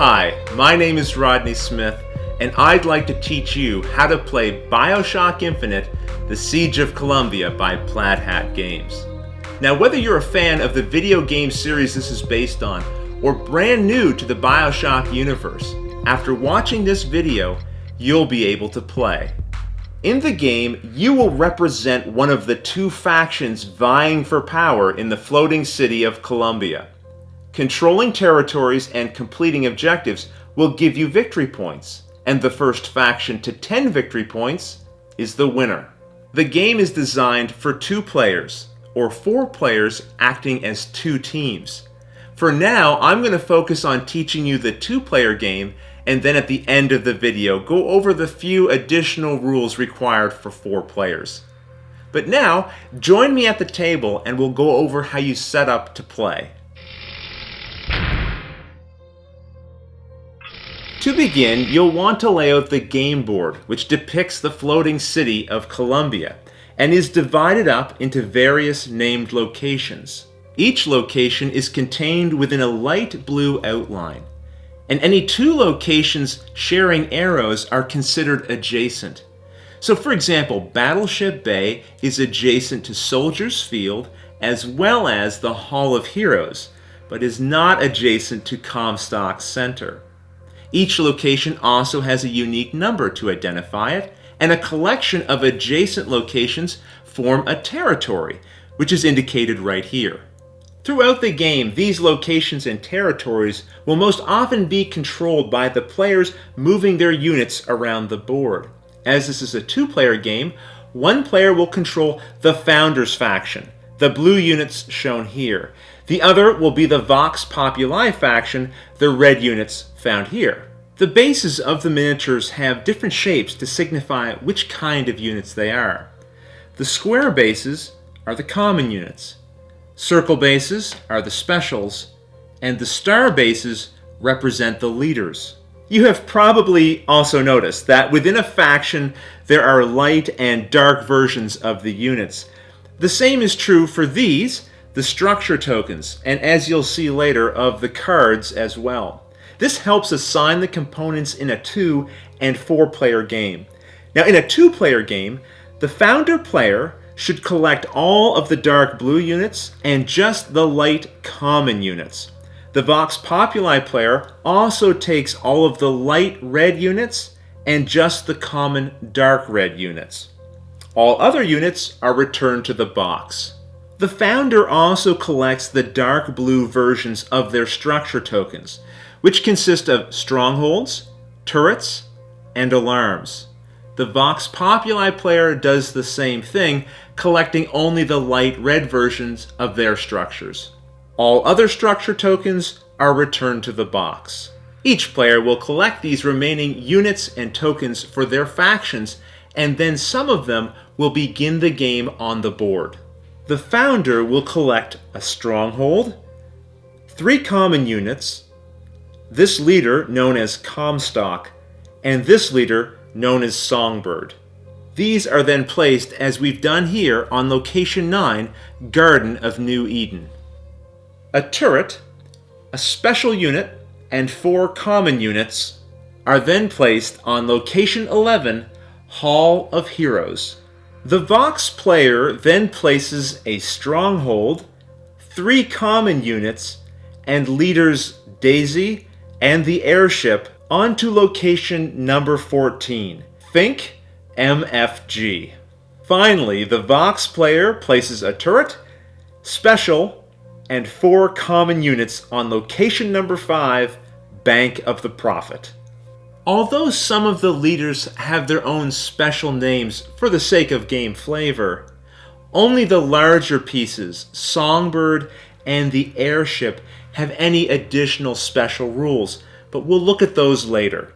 Hi, my name is Rodney Smith, and I'd like to teach you how to play Bioshock Infinite, The Siege of Columbia by Plaid Hat Games. Now, whether you're a fan of the video game series this is based on, or brand new to the Bioshock universe, after watching this video, you'll be able to play. In the game, you will represent one of the two factions vying for power in the floating city of Columbia. Controlling territories and completing objectives will give you victory points, and the first faction to 10 victory points is the winner. The game is designed for 2 players, or 4 players acting as 2 teams. For now, I'm going to focus on teaching you the 2-player game, and then at the end of the video, go over the few additional rules required for 4 players. But now, join me at the table and we'll go over how you set up to play. To begin, you'll want to lay out the game board, which depicts the floating city of Columbia, and is divided up into various named locations. Each location is contained within a light blue outline, and any 2 locations sharing arrows are considered adjacent. So for example, Battleship Bay is adjacent to Soldiers Field as well as the Hall of Heroes, but is not adjacent to Comstock Center. Each location also has a unique number to identify it, and a collection of adjacent locations form a territory, which is indicated right here. Throughout the game, these locations and territories will most often be controlled by the players moving their units around the board. As this is a 2-player game, one player will control the Founders faction, the blue units shown here. The other will be the Vox Populi faction, the red units found here. The bases of the miniatures have different shapes to signify which kind of units they are. The square bases are the common units. Circle bases are the specials, and the star bases represent the leaders. You have probably also noticed that within a faction there are light and dark versions of the units. The same is true for these, the structure tokens, and as you'll see later, of the cards as well. This helps assign the components in a 2 and 4-player game. Now in a 2-player game, the founder player should collect all of the dark blue units and just the light common units. The Vox Populi player also takes all of the light red units and just the common dark red units. All other units are returned to the box. The founder also collects the dark blue versions of their structure tokens, which consist of strongholds, turrets, and alarms. The Vox Populi player does the same thing, collecting only the light red versions of their structures. All other structure tokens are returned to the box. Each player will collect these remaining units and tokens for their factions, and then some of them will begin the game on the board. The founder will collect a stronghold, 3 common units, this leader known as Comstock, and this leader known as Songbird. These are then placed, as we've done here, on location 9, Garden of New Eden. A turret, a special unit, and 4 common units are then placed on location 11, Hall of Heroes. The Vox player then places a stronghold, 3 common units, and leaders Daisy and the airship onto location number 14. Think MFG. Finally, the Vox player places a turret, special, and 4 common units on location number 5, Bank of the Prophet. Although some of the leaders have their own special names for the sake of game flavor, only the larger pieces, Songbird and the airship, have any additional special rules, but we'll look at those later.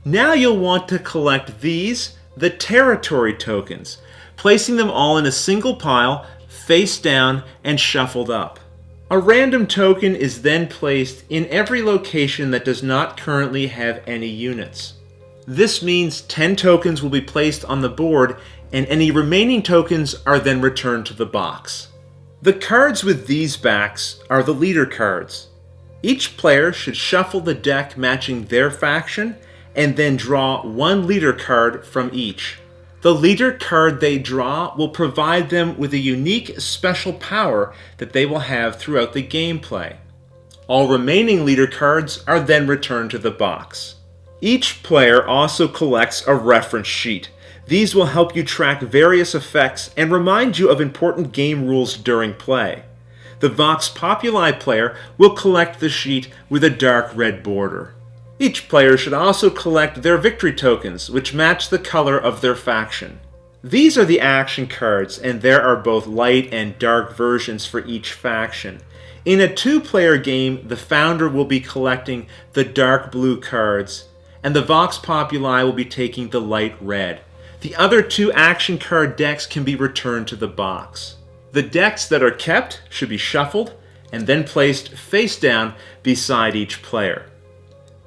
Now you'll want to collect these, the territory tokens, placing them all in a single pile, face down and shuffled up. A random token is then placed in every location that does not currently have any units. This means 10 tokens will be placed on the board, and any remaining tokens are then returned to the box. The cards with these backs are the leader cards. Each player should shuffle the deck matching their faction and then draw one leader card from each. The leader card they draw will provide them with a unique special power that they will have throughout the gameplay. All remaining leader cards are then returned to the box. Each player also collects a reference sheet. These will help you track various effects and remind you of important game rules during play. The Vox Populi player will collect the sheet with a dark red border. Each player should also collect their victory tokens, which match the color of their faction. These are the action cards, and there are both light and dark versions for each faction. In a two-player game, the founder will be collecting the dark blue cards, and the Vox Populi will be taking the light red. The other two action card decks can be returned to the box. The decks that are kept should be shuffled and then placed face down beside each player.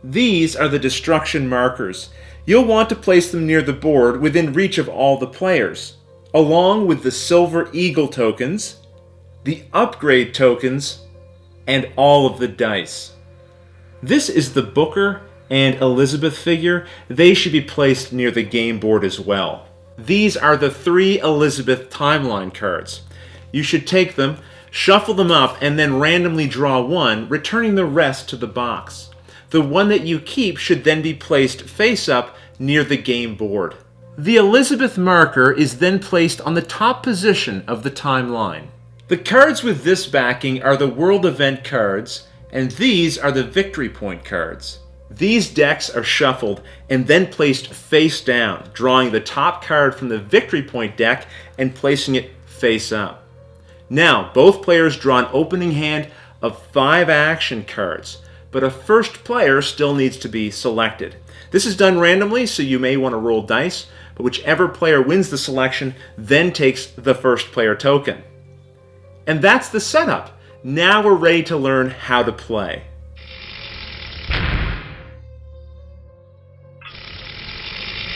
These are the destruction markers. You'll want to place them near the board within reach of all the players, along with the silver eagle tokens, the upgrade tokens, and all of the dice. This is the Booker and Elizabeth figure. They should be placed near the game board as well. These are the 3 Elizabeth timeline cards. You should take them, shuffle them up, and then randomly draw one, returning the rest to the box. The one that you keep should then be placed face up near the game board. The Elizabeth marker is then placed on the top position of the timeline. The cards with this backing are the World Event cards, and these are the Victory Point cards. These decks are shuffled and then placed face down, drawing the top card from the Victory Point deck and placing it face up. Now, both players draw an opening hand of 5 action cards, but a first player still needs to be selected. This is done randomly, so you may want to roll dice, but whichever player wins the selection then takes the first player token. And that's the setup. Now we're ready to learn how to play.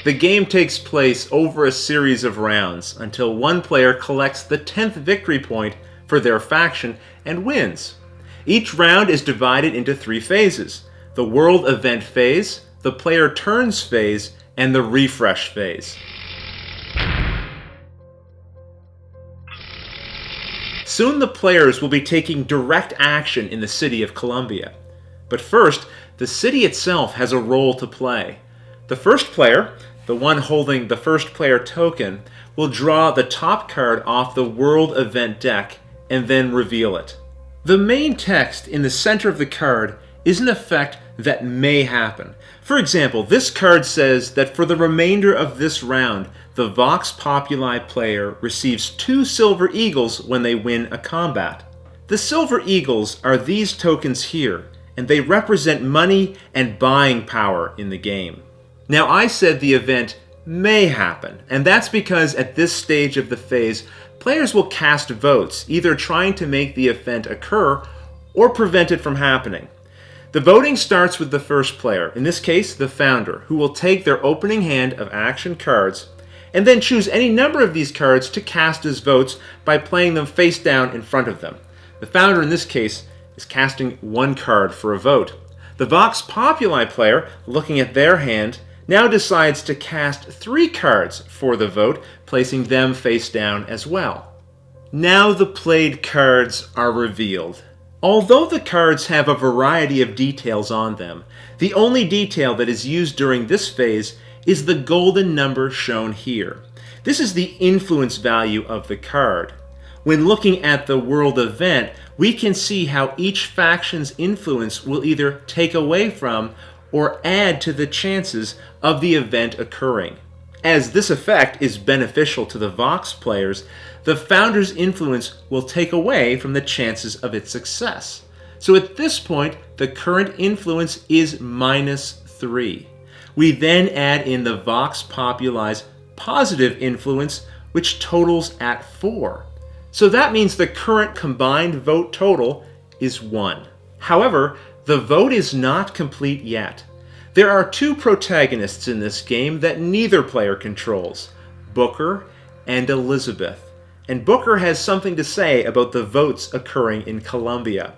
The game takes place over a series of rounds until one player collects the 10th victory point for their faction and wins. Each round is divided into 3 phases: the World Event phase, the Player Turns phase, and the Refresh phase. Soon the players will be taking direct action in the city of Columbia. But first, the city itself has a role to play. The first player, the one holding the first player token, will draw the top card off the World Event deck and then reveal it. The main text in the center of the card is an effect that may happen. For example, this card says that for the remainder of this round, the Vox Populi player receives 2 Silver Eagles when they win a combat. The Silver Eagles are these tokens here, and they represent money and buying power in the game. Now, I said the event may happen, and that's because at this stage of the phase, players will cast votes, either trying to make the event occur or prevent it from happening. The voting starts with the first player, in this case the founder, who will take their opening hand of action cards and then choose any number of these cards to cast as votes by playing them face down in front of them. The founder in this case is casting 1 card for a vote. The Vox Populi player, looking at their hand, now decides to cast 3 cards for the vote, placing them face down as well. Now the played cards are revealed. Although the cards have a variety of details on them, the only detail that is used during this phase is the golden number shown here. This is the influence value of the card. When looking at the world event, we can see how each faction's influence will either take away from or add to the chances of the event occurring. As this effect is beneficial to the Vox players, the founder's influence will take away from the chances of its success. So at this point, the current influence is -3. We then add in the Vox Populi's positive influence, which totals at 4. So that means the current combined vote total is 1. However, the vote is not complete yet. There are 2 protagonists in this game that neither player controls, Booker and Elizabeth. And Booker has something to say about the votes occurring in Columbia.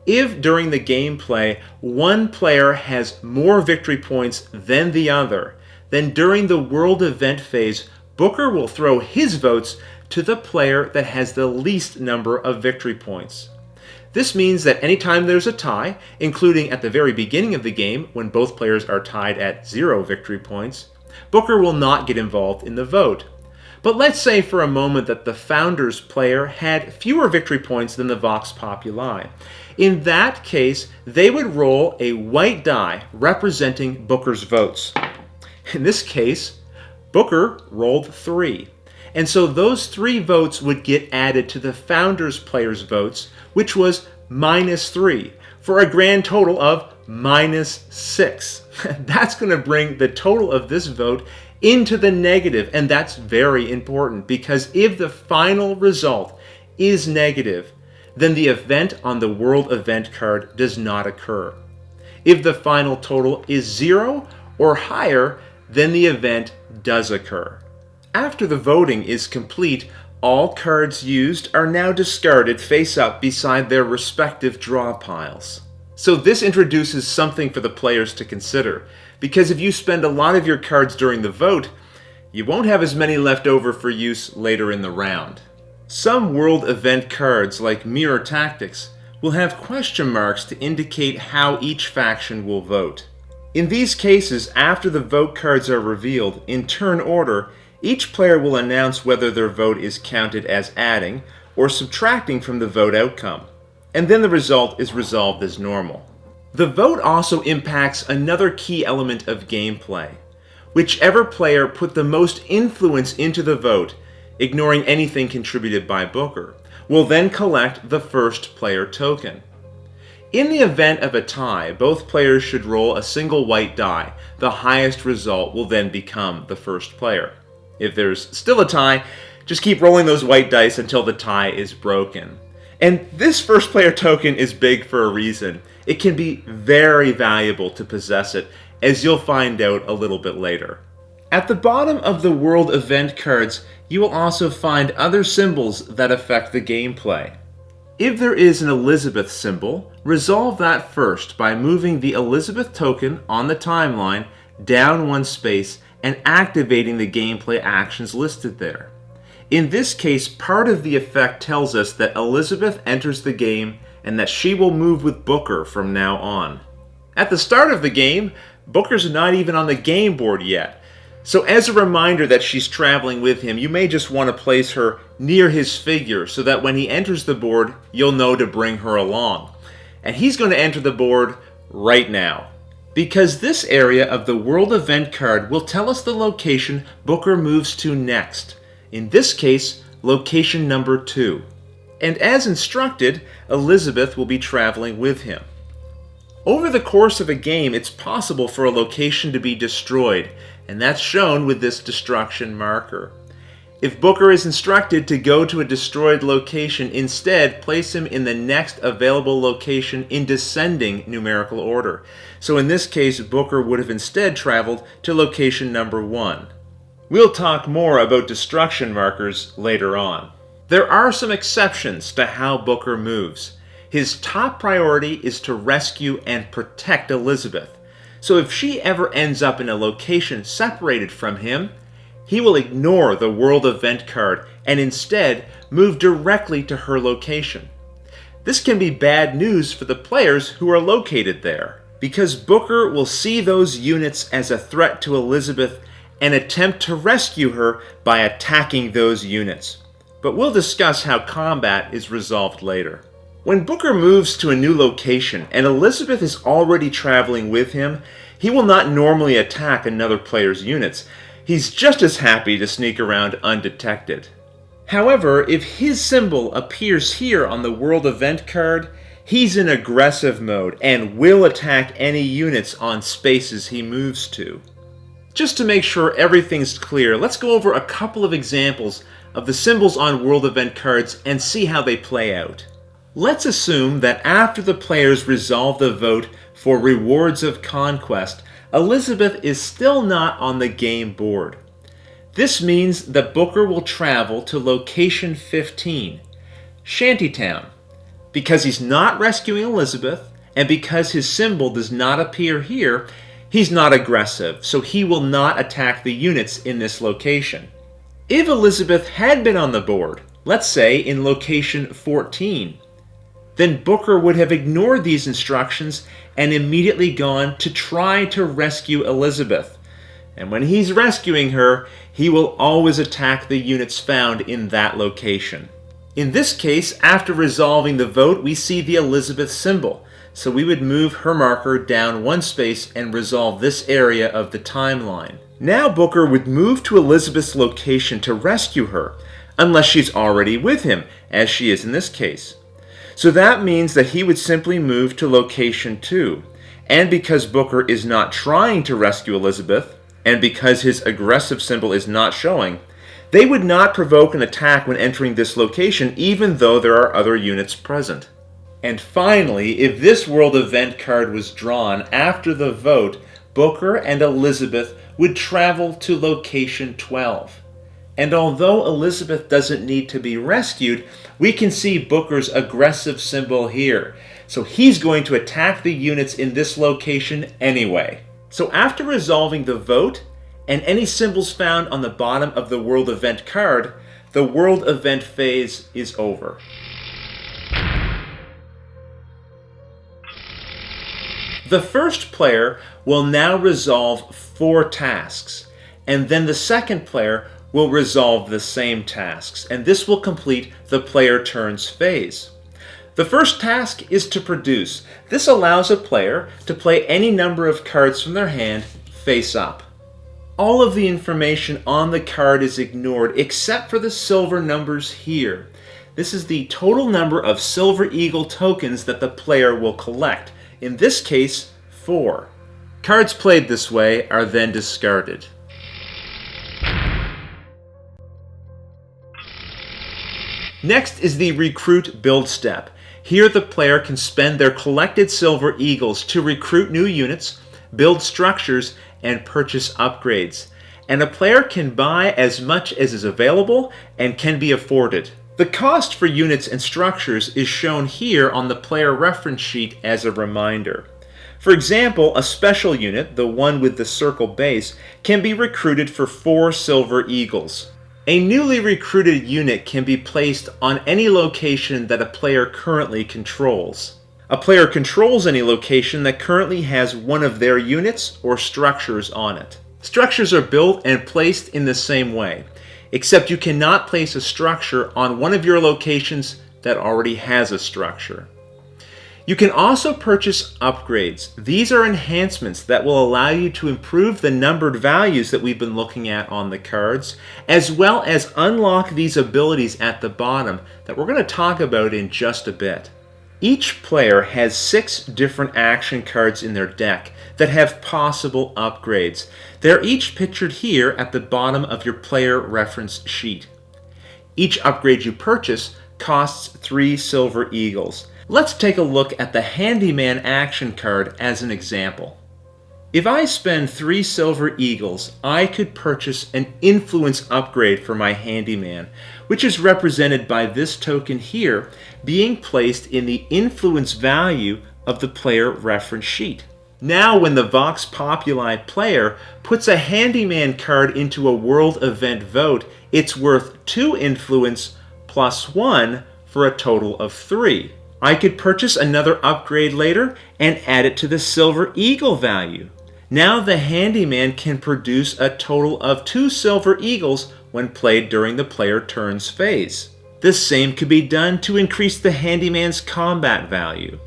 If during the gameplay one player has more victory points than the other, then during the world event phase, Booker will throw his votes to the player that has the least number of victory points. This means that anytime there's a tie, including at the very beginning of the game when both players are tied at 0 victory points, Booker will not get involved in the vote. But let's say for a moment that the Founders player had fewer victory points than the Vox Populi. In that case, they would roll a white die representing Booker's votes. In this case, Booker rolled 3. And so those 3 votes would get added to the Founders player's votes, which was -3, for a grand total of -6. That's going to bring the total of this vote into the negative, and that's very important because if the final result is negative, then the event on the World Event card does not occur. If the final total is 0 or higher, then the event does occur. After the voting is complete, all cards used are now discarded face up beside their respective draw piles. So this introduces something for the players to consider, because if you spend a lot of your cards during the vote, you won't have as many left over for use later in the round. Some world event cards, like Mirror Tactics, will have question marks to indicate how each faction will vote. In these cases, after the vote cards are revealed, in turn order, each player will announce whether their vote is counted as adding or subtracting from the vote outcome, and then the result is resolved as normal. The vote also impacts another key element of gameplay. Whichever player put the most influence into the vote, ignoring anything contributed by Booker, will then collect the first player token. In the event of a tie, both players should roll a single white die. The highest result will then become the first player. If there's still a tie, just keep rolling those white dice until the tie is broken. And this first player token is big for a reason. It can be very valuable to possess it, as you'll find out a little bit later. At the bottom of the world event cards, you will also find other symbols that affect the gameplay. If there is an Elizabeth symbol, resolve that first by moving the Elizabeth token on the timeline down 1 space and activating the gameplay actions listed there. In this case, part of the effect tells us that Elizabeth enters the game and that she will move with Booker from now on. At the start of the game, Booker's not even on the game board yet. So as a reminder that she's traveling with him, you may just want to place her near his figure so that when he enters the board, you'll know to bring her along. And he's going to enter the board right now, because this area of the world event card will tell us the location Booker moves to next. In this case, location number 2. And as instructed, Elizabeth will be traveling with him. Over the course of a game, it's possible for a location to be destroyed, and that's shown with this destruction marker. If Booker is instructed to go to a destroyed location, instead place him in the next available location in descending numerical order. So in this case, Booker would have instead traveled to location number 1. We'll talk more about destruction markers later on. There are some exceptions to how Booker moves. His top priority is to rescue and protect Elizabeth. So if she ever ends up in a location separated from him, he will ignore the world event card and instead move directly to her location. This can be bad news for the players who are located there, because Booker will see those units as a threat to Elizabeth and attempt to rescue her by attacking those units. But we'll discuss how combat is resolved later. When Booker moves to a new location and Elizabeth is already traveling with him, he will not normally attack another player's units. He's just as happy to sneak around undetected. However, if his symbol appears here on the world event card, he's in aggressive mode and will attack any units on spaces he moves to. Just to make sure everything's clear, let's go over a couple of examples of the symbols on world event cards and see how they play out. Let's assume that after the players resolve the vote for Rewards of Conquest, Elizabeth is still not on the game board. This means that Booker will travel to location 15, Shantytown, Because he's not rescuing Elizabeth, and because his symbol does not appear here, he's not aggressive, so he will not attack the units in this location. If Elizabeth had been on the board, let's say in location 14, then Booker would have ignored these instructions and immediately gone to try to rescue Elizabeth. And when he's rescuing her, he will always attack the units found in that location. In this case, after resolving the vote, we see the Elizabeth symbol. So we would move her marker down one space and resolve this area of the timeline. Now Booker would move to Elizabeth's location to rescue her, unless she's already with him, as she is in this case. So that means that he would simply move to location 2. And because Booker is not trying to rescue Elizabeth, and because his aggressive symbol is not showing, they would not provoke an attack when entering this location, even though there are other units present. And finally, if this world event card was drawn after the vote, Booker and Elizabeth would travel to location 12. And although Elizabeth doesn't need to be rescued, we can see Booker's aggressive symbol here. So he's going to attack the units in this location anyway. So after resolving the vote and any symbols found on the bottom of the world event card, the world event phase is over. The first player will now resolve 4 tasks, and then the second player will resolve the same tasks, and this will complete the player turns phase. The first task is to produce. This allows a player to play any number of cards from their hand face up. All of the information on the card is ignored except for the silver numbers here. This is the total number of Silver Eagle tokens that the player will collect. In this case, 4. Cards played this way are then discarded. Next is the recruit build step. Here the player can spend their collected Silver Eagles to recruit new units, build structures, and purchase upgrades. And a player can buy as much as is available and can be afforded. The cost for units and structures is shown here on the player reference sheet as a reminder. For example, a special unit, the one with the circle base, can be recruited for 4 Silver Eagles. A newly recruited unit can be placed on any location that a player currently controls. A player controls any location that currently has one of their units or structures on it. Structures are built and placed in the same way, except you cannot place a structure on one of your locations that already has a structure. You can also purchase upgrades. These are enhancements that will allow you to improve the numbered values that we've been looking at on the cards, as well as unlock these abilities at the bottom that we're going to talk about in just a bit. Each player has 6 different action cards in their deck that have possible upgrades. They're each pictured here at the bottom of your player reference sheet. Each upgrade you purchase costs 3 Silver Eagles. Let's take a look at the Handyman action card as an example. If I spend 3 Silver Eagles, I could purchase an Influence upgrade for my Handyman, which is represented by this token here being placed in the Influence value of the player reference sheet. Now when the Vox Populi player puts a Handyman card into a world event vote, it's worth 2 Influence plus 1 for a total of 3. I could purchase another upgrade later and add it to the Silver Eagle value. Now the Handyman can produce a total of 2 Silver Eagles when played during the player turns phase. The same could be done to increase the Handyman's combat value.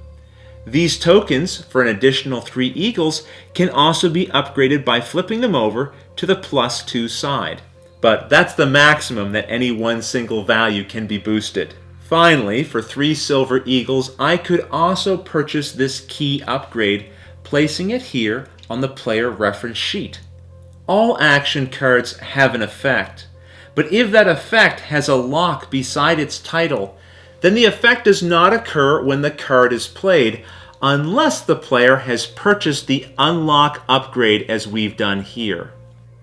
These tokens, for an additional 3 Eagles, can also be upgraded by flipping them over to the +2 side. But that's the maximum that any one single value can be boosted. Finally, for 3 Silver Eagles, I could also purchase this key upgrade, placing it here on the player reference sheet. All action cards have an effect, but if that effect has a lock beside its title, then the effect does not occur when the card is played, unless the player has purchased the unlock upgrade as we've done here.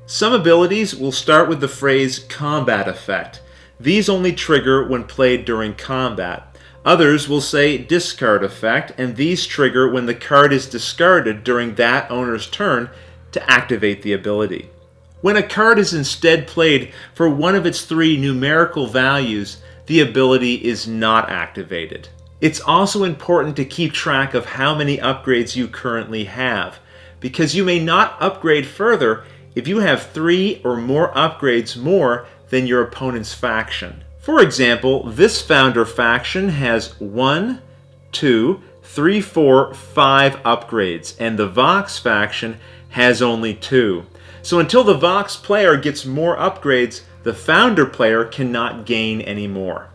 Some abilities will start with the phrase combat effect. These only trigger when played during combat. Others will say discard effect, and these trigger when the card is discarded during that owner's turn to activate the ability. When a card is instead played for one of its 3 numerical values, the ability is not activated. It's also important to keep track of how many upgrades you currently have, because you may not upgrade further if you have 3 or more upgrades more than your opponent's faction. For example, this founder faction has 1, 2, 3, 4, 5 upgrades, and the Vox faction has only 2. So until the Vox player gets more upgrades, the founder player cannot gain any more.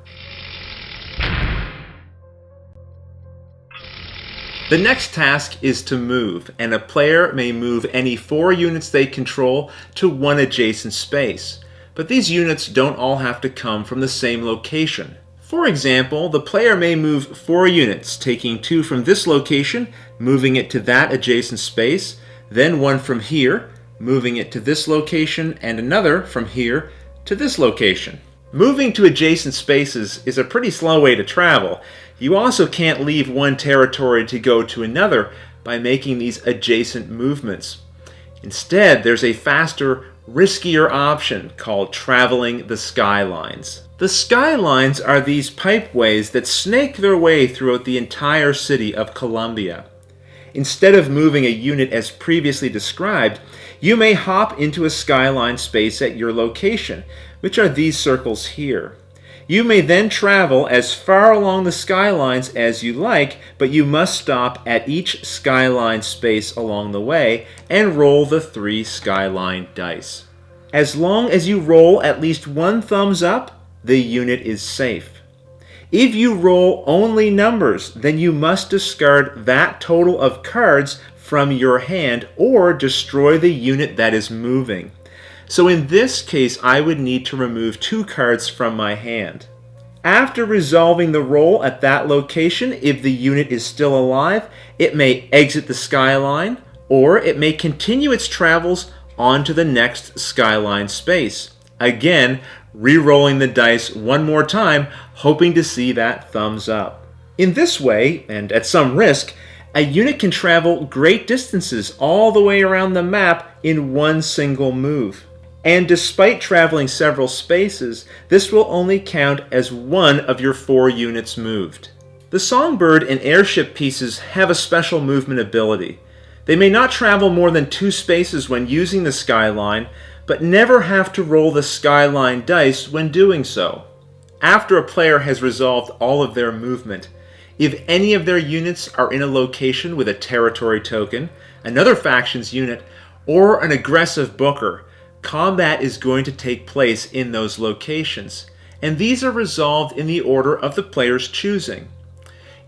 The next task is to move, and a player may move any 4 units they control to one adjacent space. But these units don't all have to come from the same location. For example, the player may move 4 units, taking 2 from this location, moving it to that adjacent space, then 1 from here, moving it to this location, and another from here to this location. Moving to adjacent spaces is a pretty slow way to travel. You also can't leave one territory to go to another by making these adjacent movements. Instead, there's a faster, riskier option called traveling the skylines. The skylines are these pipeways that snake their way throughout the entire city of Columbia. Instead of moving a unit as previously described, you may hop into a skyline space at your location, which are these circles here. You may then travel as far along the skylines as you like, but you must stop at each skyline space along the way and roll the 3 skyline dice. As long as you roll at least 1 thumbs up, the unit is safe. If you roll only numbers, then you must discard that total of cards from your hand or destroy the unit that is moving. So in this case, I would need to remove 2 cards from my hand. After resolving the roll at that location, if the unit is still alive, it may exit the skyline, or it may continue its travels on to the next skyline space. Again, re-rolling the dice 1 more time, hoping to see that thumbs up. In this way, and at some risk, a unit can travel great distances all the way around the map in 1 single move. And despite traveling several spaces, this will only count as 1 of your 4 units moved. The Songbird and Airship pieces have a special movement ability. They may not travel more than 2 spaces when using the skyline, but never have to roll the skyline dice when doing so. After a player has resolved all of their movement, if any of their units are in a location with a territory token, another faction's unit, or an aggressive booker, combat is going to take place in those locations, and these are resolved in the order of the player's choosing.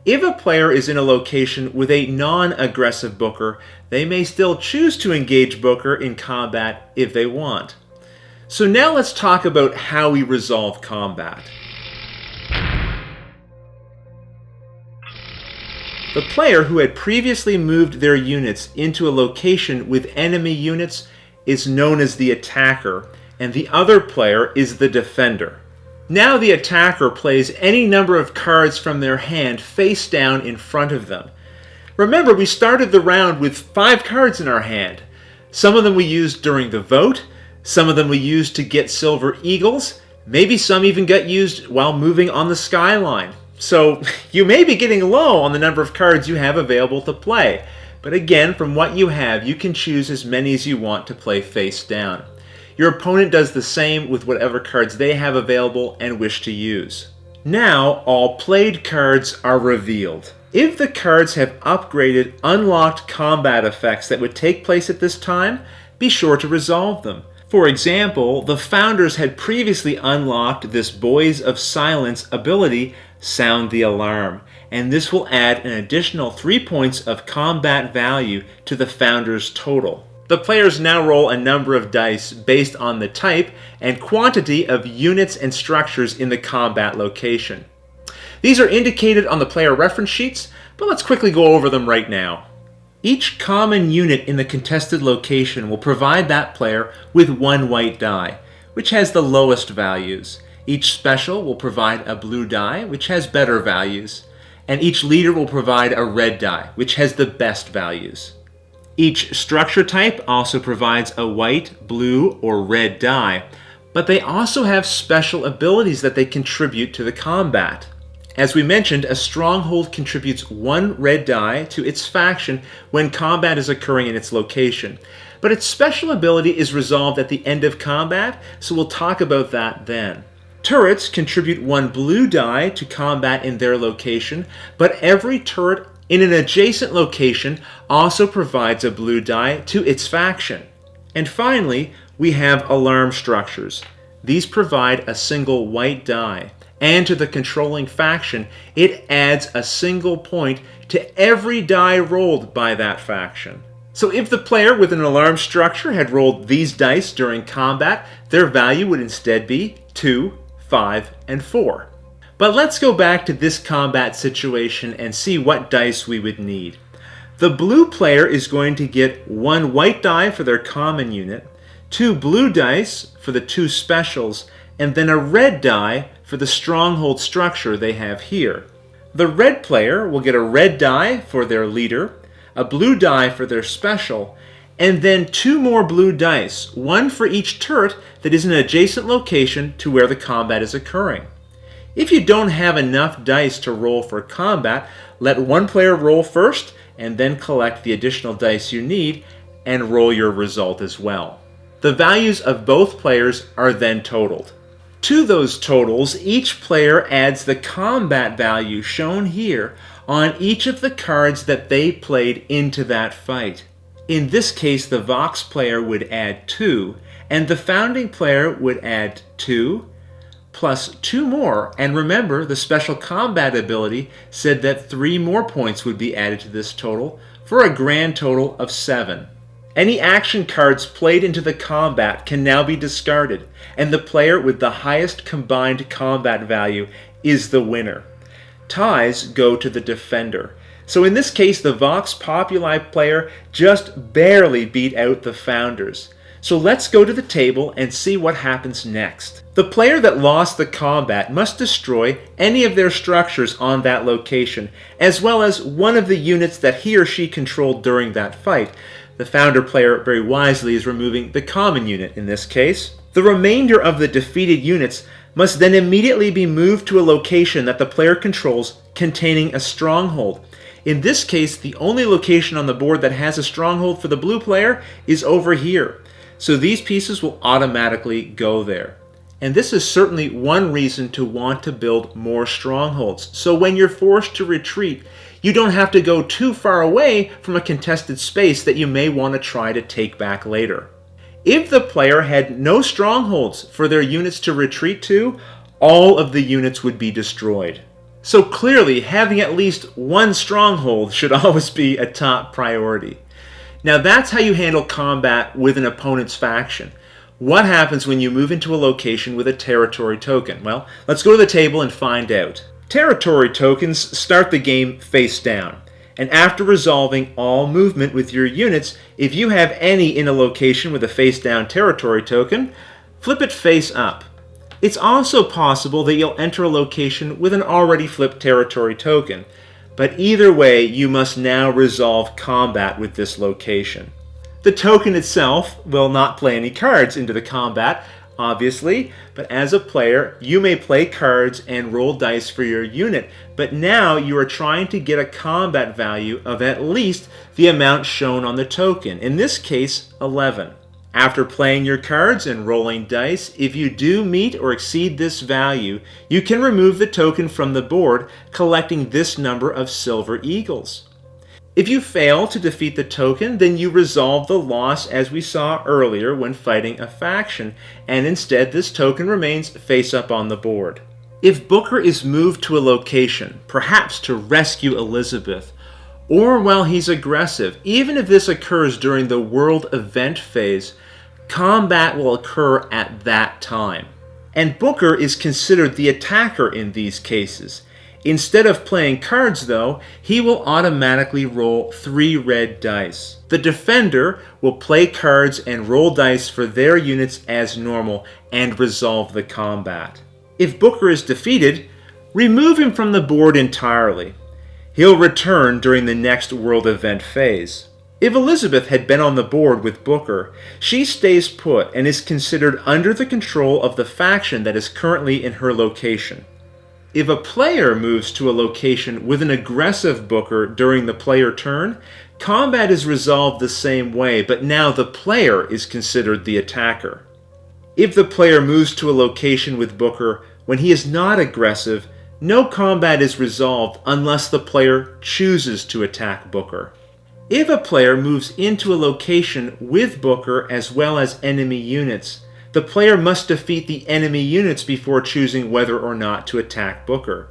If a player is in a location with a non-aggressive booker, they may still choose to engage booker in combat if they want. So now let's talk about how we resolve combat. The player who had previously moved their units into a location with enemy units is known as the attacker, and the other player is the defender. Now the attacker plays any number of cards from their hand face down in front of them. Remember, we started the round with 5 cards in our hand. Some of them we used during the vote, some of them we used to get silver eagles, maybe some even got used while moving on the skyline. So you may be getting low on the number of cards you have available to play. But again, from what you have, you can choose as many as you want to play face down. Your opponent does the same with whatever cards they have available and wish to use. Now, all played cards are revealed. If the cards have upgraded unlocked combat effects that would take place at this time, be sure to resolve them. For example, the Founders had previously unlocked this Boys of Silence ability, Sound the Alarm, and this will add an additional 3 points of combat value to the Founders' total. The players now roll a number of dice based on the type and quantity of units and structures in the combat location. These are indicated on the player reference sheets, but let's quickly go over them right now. Each common unit in the contested location will provide that player with 1 white die, which has the lowest values. Each special will provide a blue die, which has better values, and each leader will provide a red die, which has the best values. Each structure type also provides a white, blue, or red die, but they also have special abilities that they contribute to the combat. As we mentioned, a stronghold contributes one red die to its faction when combat is occurring in its location, but its special ability is resolved at the end of combat, so we'll talk about that then. Turrets contribute one blue die to combat in their location, but every turret in an adjacent location also provides a blue die to its faction. And finally, we have alarm structures. These provide a single white die, and to the controlling faction, it adds a single point to every die rolled by that faction. So if the player with an alarm structure had rolled these dice during combat, their value would instead be 2, 5, and 4. But let's go back to this combat situation and see what dice we would need. The blue player is going to get one white die for their common unit, 2 blue dice for the 2 specials, and then a red die for the stronghold structure they have here. The red player will get a red die for their leader, a blue die for their special, and then 2 more blue dice, one for each turret that is in an adjacent location to where the combat is occurring. If you don't have enough dice to roll for combat, let one player roll first and then collect the additional dice you need and roll your result as well. The values of both players are then totaled. To those totals, each player adds the combat value shown here on each of the cards that they played into that fight. In this case, the Vox player would add 2, and the Founding player would add 2, plus 2 more, and remember the special combat ability said that 3 more points would be added to this total for a grand total of 7. Any action cards played into the combat can now be discarded, and the player with the highest combined combat value is the winner. Ties go to the defender. So in this case, the Vox Populi player just barely beat out the Founders. So let's go to the table and see what happens next. The player that lost the combat must destroy any of their structures on that location, as well as one of the units that he or she controlled during that fight. The Founder player very wisely is removing the common unit in this case. The remainder of the defeated units must then immediately be moved to a location that the player controls containing a stronghold. In this case, the only location on the board that has a stronghold for the blue player is over here. So these pieces will automatically go there. And this is certainly one reason to want to build more strongholds. So when you're forced to retreat, you don't have to go too far away from a contested space that you may want to try to take back later. If the player had no strongholds for their units to retreat to, all of the units would be destroyed. So clearly, having at least one stronghold should always be a top priority. Now that's how you handle combat with an opponent's faction. What happens when you move into a location with a territory token? Well, let's go to the table and find out. Territory tokens start the game face down. And after resolving all movement with your units, if you have any in a location with a face down territory token, flip it face up. It's also possible that you'll enter a location with an already flipped territory token, but either way you must now resolve combat with this location. The token itself will not play any cards into the combat, obviously, but as a player you may play cards and roll dice for your unit, but now you are trying to get a combat value of at least the amount shown on the token, in this case 11. After playing your cards and rolling dice, if you do meet or exceed this value, you can remove the token from the board, collecting this number of silver eagles. If you fail to defeat the token, then you resolve the loss as we saw earlier when fighting a faction, and instead this token remains face up on the board. If Booker is moved to a location, perhaps to rescue Elizabeth, or while he's aggressive, even if this occurs during the world event phase, combat will occur at that time. And Booker is considered the attacker in these cases. Instead of playing cards though, he will automatically roll 3 red dice. The defender will play cards and roll dice for their units as normal and resolve the combat. If Booker is defeated, remove him from the board entirely. He'll return during the next world event phase. If Elizabeth had been on the board with Booker, she stays put and is considered under the control of the faction that is currently in her location. If a player moves to a location with an aggressive Booker during the player turn, combat is resolved the same way, but now the player is considered the attacker. If the player moves to a location with Booker when he is not aggressive, no combat is resolved unless the player chooses to attack Booker. If a player moves into a location with Booker as well as enemy units, the player must defeat the enemy units before choosing whether or not to attack Booker.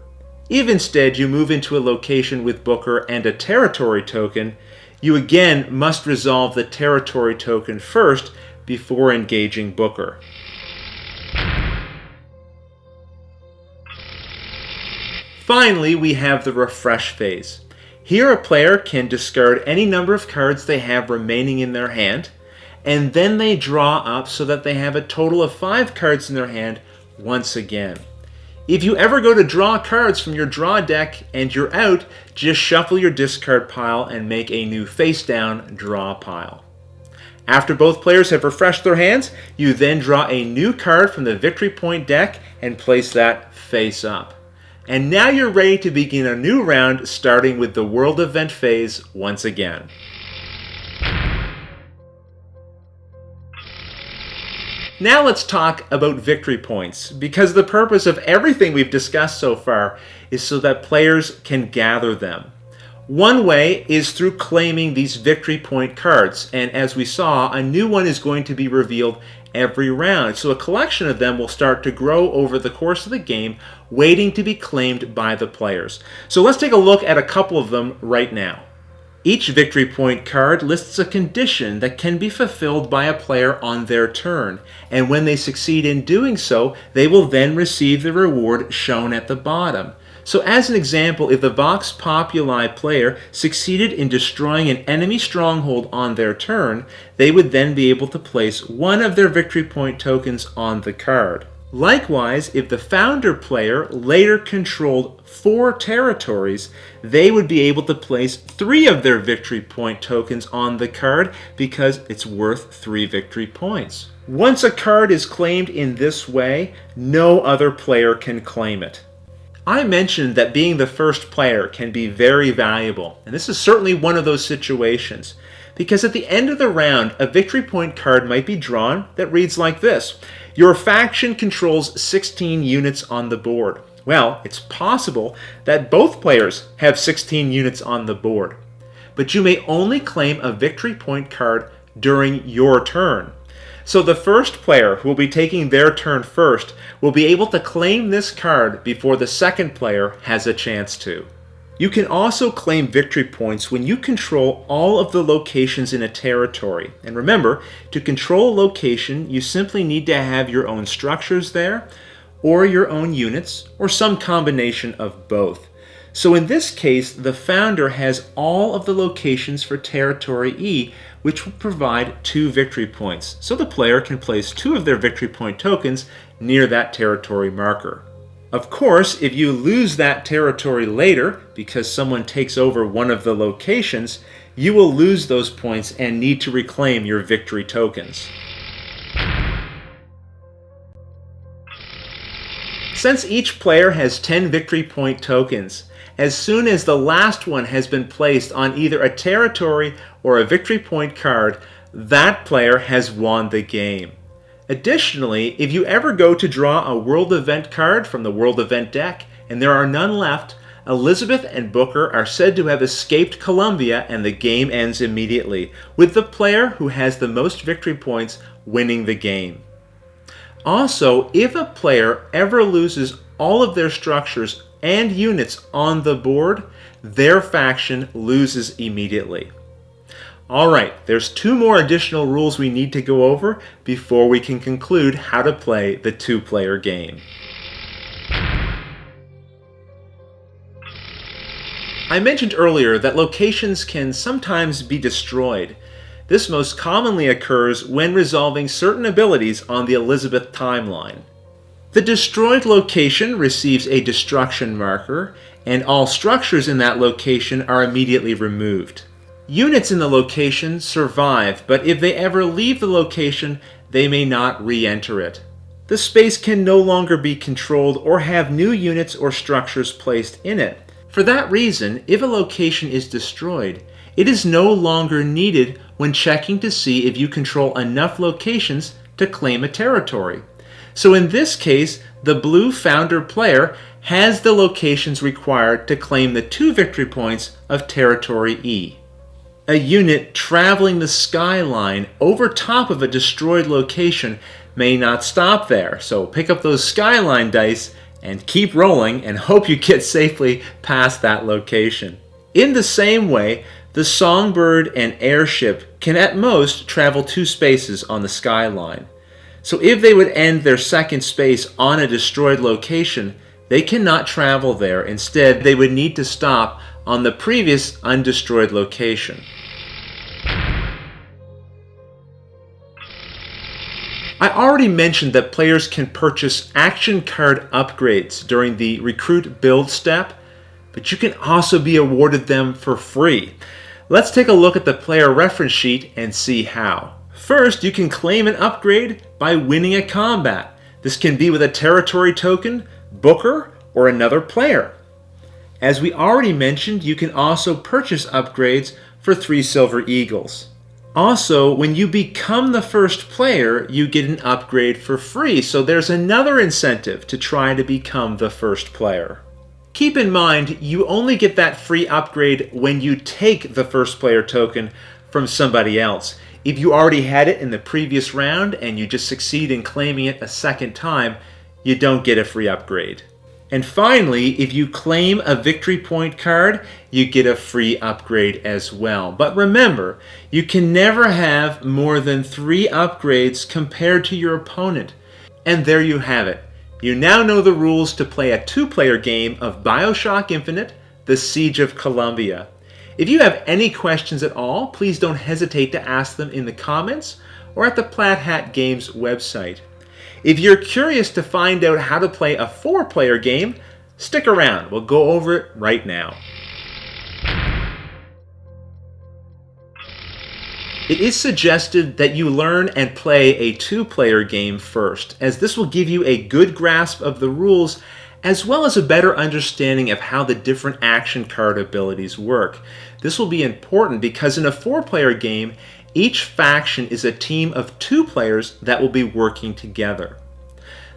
If instead you move into a location with Booker and a territory token, you again must resolve the territory token first before engaging Booker. Finally, we have the refresh phase. Here a player can discard any number of cards they have remaining in their hand, and then they draw up so that they have a total of 5 cards in their hand once again. If you ever go to draw cards from your draw deck and you're out, just shuffle your discard pile and make a new face-down draw pile. After both players have refreshed their hands, you then draw a new card from the victory point deck and place that face up. And now you're ready to begin a new round, starting with the world event phase once again. Now let's talk about victory points, because the purpose of everything we've discussed so far is so that players can gather them. One way is through claiming these victory point cards, and as we saw, a new one is going to be revealed every round. So a collection of them will start to grow over the course of the game, waiting to be claimed by the players. So let's take a look at a couple of them right now. Each victory point card lists a condition that can be fulfilled by a player on their turn, and when they succeed in doing so, they will then receive the reward shown at the bottom. So as an example, if the Vox Populi player succeeded in destroying an enemy stronghold on their turn, they would then be able to place one of their victory point tokens on the card. Likewise, if the Founder player later controlled 4 territories, they would be able to place 3 of their victory point tokens on the card because it's worth 3 victory points. Once a card is claimed in this way, no other player can claim it. I mentioned that being the first player can be very valuable, and this is certainly one of those situations, because at the end of the round, a victory point card might be drawn that reads like this: your faction controls 16 units on the board. Well, it's possible that both players have 16 units on the board, but you may only claim a victory point card during your turn. So the first player, who will be taking their turn first, will be able to claim this card before the second player has a chance to. You can also claim victory points when you control all of the locations in a territory. And remember, to control a location, you simply need to have your own structures there, or your own units, or some combination of both. So in this case, the Founder has all of the locations for Territory E, which will provide 2 victory points. So the player can place 2 of their victory point tokens near that territory marker. Of course, if you lose that territory later, because someone takes over one of the locations, you will lose those points and need to reclaim your victory tokens. Since each player has 10 victory point tokens, as soon as the last one has been placed on either a territory or a victory point card, that player has won the game. Additionally, if you ever go to draw a world event card from the world event deck and there are none left, Elizabeth and Booker are said to have escaped Columbia and the game ends immediately, with the player who has the most victory points winning the game. Also, if a player ever loses all of their structures and units on the board, their faction loses immediately. Alright, there's 2 more additional rules we need to go over before we can conclude how to play the 2-player game. I mentioned earlier that locations can sometimes be destroyed. This most commonly occurs when resolving certain abilities on the Elizabeth timeline. The destroyed location receives a destruction marker, and all structures in that location are immediately removed. Units in the location survive, but if they ever leave the location, they may not re-enter it. The space can no longer be controlled or have new units or structures placed in it. For that reason, if a location is destroyed, it is no longer needed when checking to see if you control enough locations to claim a territory. So in this case, the blue founder player has the locations required to claim the 2 victory points of Territory E. A unit traveling the skyline over top of a destroyed location may not stop there, so pick up those skyline dice and keep rolling and hope you get safely past that location. In the same way, the songbird and airship can at most travel 2 spaces on the skyline. So if they would end their second space on a destroyed location, they cannot travel there. Instead, they would need to stop on the previous undestroyed location. I already mentioned that players can purchase action card upgrades during the recruit build step, but you can also be awarded them for free. Let's take a look at the player reference sheet and see how. First, you can claim an upgrade by winning a combat. This can be with a territory token, Booker, or another player. As we already mentioned, you can also purchase upgrades for 3 Silver Eagles. Also, when you become the first player, you get an upgrade for free, so there's another incentive to try to become the first player. Keep in mind, you only get that free upgrade when you take the first player token from somebody else. If you already had it in the previous round and you just succeed in claiming it a second time, you don't get a free upgrade. And finally, if you claim a victory point card, you get a free upgrade as well. But remember, you can never have more than 3 upgrades compared to your opponent. And there you have it. You now know the rules to play a 2-player game of Bioshock Infinite, The Siege of Columbia. If you have any questions at all, please don't hesitate to ask them in the comments or at the Plaid Hat Games website. If you're curious to find out how to play a 4-player game, stick around. We'll go over it right now. It is suggested that you learn and play a 2-player game first, as this will give you a good grasp of the rules as well as a better understanding of how the different action card abilities work. This will be important because in a 4-player game, each faction is a team of 2 players that will be working together.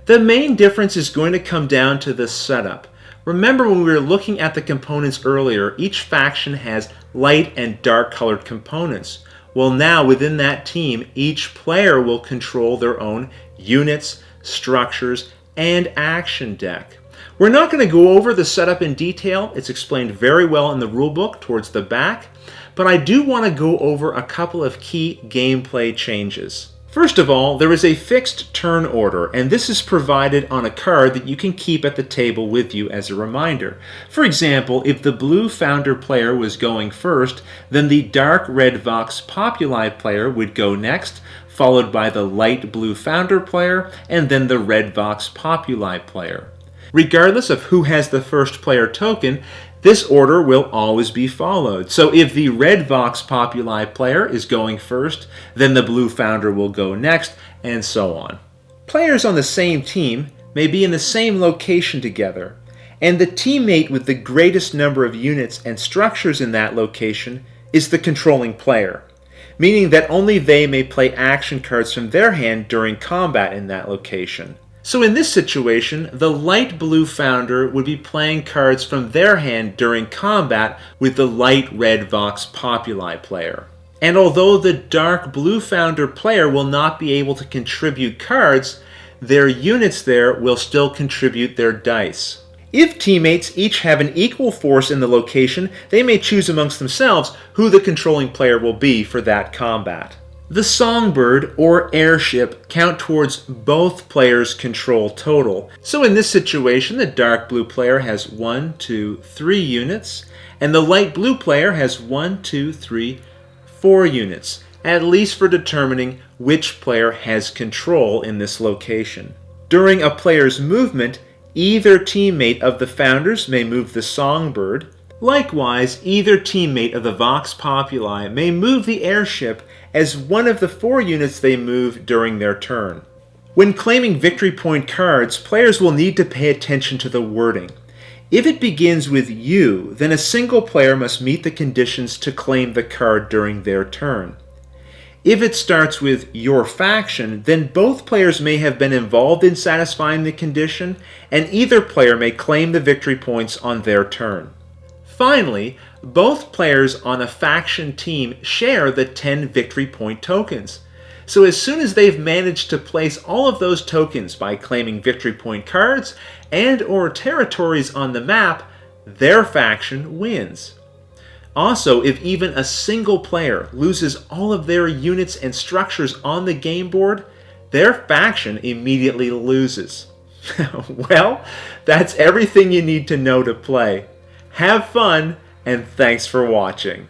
The main difference is going to come down to the setup. Remember when we were looking at the components earlier, each faction has light and dark colored components. Well, now within that team, each player will control their own units, structures, and action deck. We're not going to go over the setup in detail. It's explained very well in the rulebook towards the back. But I do want to go over a couple of key gameplay changes. First of all, there is a fixed turn order, and this is provided on a card that you can keep at the table with you as a reminder. For example, if the blue founder player was going first, then the dark red Vox Populi player would go next, followed by the light blue founder player, and then the red Vox Populi player. Regardless of who has the first player token, this order will always be followed. So if the red Vox Populi player is going first, then the blue founder will go next, and so on. Players on the same team may be in the same location together, and the teammate with the greatest number of units and structures in that location is the controlling player, meaning that only they may play action cards from their hand during combat in that location. So in this situation, the light blue founder would be playing cards from their hand during combat with the light red Vox Populi player. And although the dark blue founder player will not be able to contribute cards, their units there will still contribute their dice. If teammates each have an equal force in the location, they may choose amongst themselves who the controlling player will be for that combat. The songbird or airship count towards both players' control total. So in this situation, the dark blue player has 1, 2, 3 units, and the light blue player has 1, 2, 3, 4 units, at least for determining which player has control in this location. During a player's movement, either teammate of the founders may move the songbird. Likewise, either teammate of the Vox Populi may move the airship as one of the 4 units they move during their turn. When claiming victory point cards, players will need to pay attention to the wording. If it begins with you, then a single player must meet the conditions to claim the card during their turn. If it starts with your faction, then both players may have been involved in satisfying the condition, and either player may claim the victory points on their turn. Finally, both players on a faction team share the 10 victory point tokens. So as soon as they've managed to place all of those tokens by claiming victory point cards and/or territories on the map, their faction wins. Also, if even a single player loses all of their units and structures on the game board, their faction immediately loses. Well, that's everything you need to know to play. Have fun, and thanks for watching.